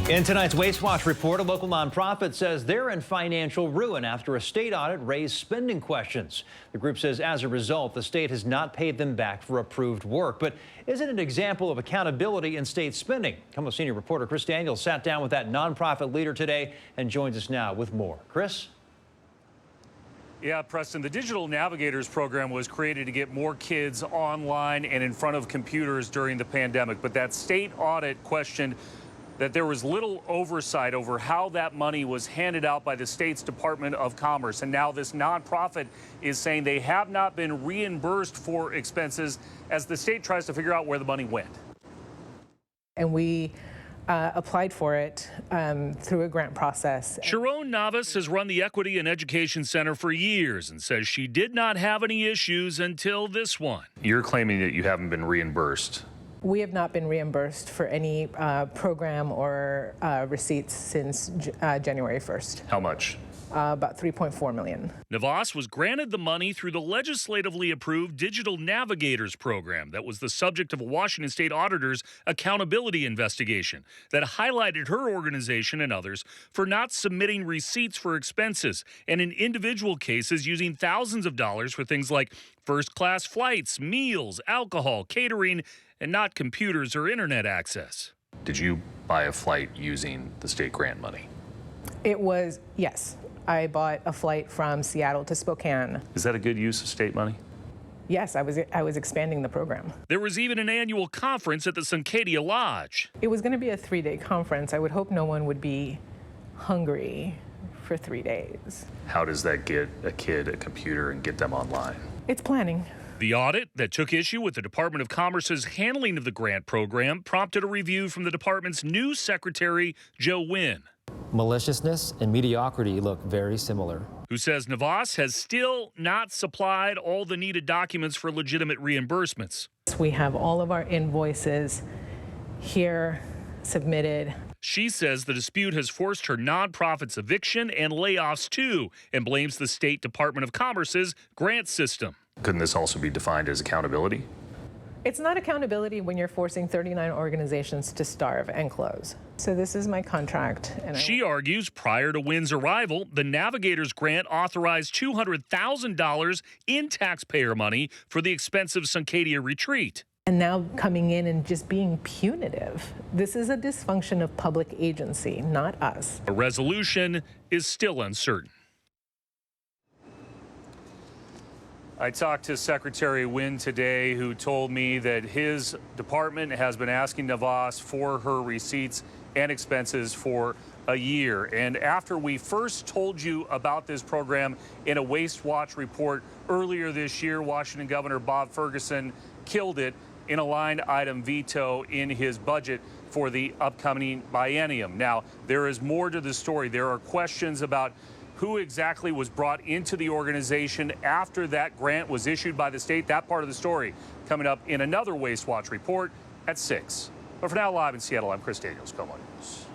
In tonight's Waste Watch report, a local nonprofit says they're in financial ruin after a state audit raised spending questions. The group says as a result, the state has not paid them back for approved work. But is it an example of accountability in state spending? KOMO senior reporter Chris Daniels sat down with that nonprofit leader today and joins us now with more. Chris? Yeah, Preston, the Digital Navigators program was created to get more kids online and in front of computers during the pandemic. But that state audit questioned that there was little oversight over how that money was handed out by the state's Department of Commerce. And now this nonprofit is saying they have not been reimbursed for expenses as the state tries to figure out where the money went. And we applied for it through a grant process. Sharonne Navas has run the Equity and Education Center for years and says she did not have any issues until this one. You're claiming that you haven't been reimbursed. We have not been reimbursed for any program or receipts since January 1st. How much? About $3.4 million. Navas was granted the money through the legislatively approved Digital Navigators program that was the subject of a Washington State Auditor's accountability investigation that highlighted her organization and others for not submitting receipts for expenses and in individual cases using thousands of dollars for things like first-class flights, meals, alcohol, catering, and not computers or internet access. Did you buy a flight using the state grant money? It was, yes. I bought a flight from Seattle to Spokane. Is that a good use of state money? Yes, I was expanding the program. There was even an annual conference at the Suncadia Lodge. It was going to be a 3-day conference. I would hope no one would be hungry for 3 days. How does that get a kid a computer and get them online? It's planning. The audit that took issue with the Department of Commerce's handling of the grant program prompted a review from the department's new secretary, Joe Wynn. Maliciousness and mediocrity look very similar. Who says Navas has still not supplied all the needed documents for legitimate reimbursements. We have all of our invoices here submitted. She says the dispute has forced her nonprofit's eviction and layoffs too, and blames the State Department of Commerce's grant system. Couldn't this also be defined as accountability? It's not accountability when you're forcing 39 organizations to starve and close. So this is my contract. And she argues prior to Wynn's arrival, the Navigators grant authorized $200,000 in taxpayer money for the expensive Suncadia retreat. And now coming in and just being punitive. This is a dysfunction of public agency, not us. A resolution is still uncertain. I talked to Secretary Wynn today, who told me that his department has been asking Navas for her receipts and expenses for a year. And after we first told you about this program in a Waste Watch report earlier this year, Washington Governor Bob Ferguson killed it in a line item veto in his budget for the upcoming biennium. Now, there is more to the story. There are questions about who exactly was brought into the organization after that grant was issued by the state. That part of the story coming up in another Waste Watch report at 6. But for now, live in Seattle, I'm Chris Daniels, KOMO News.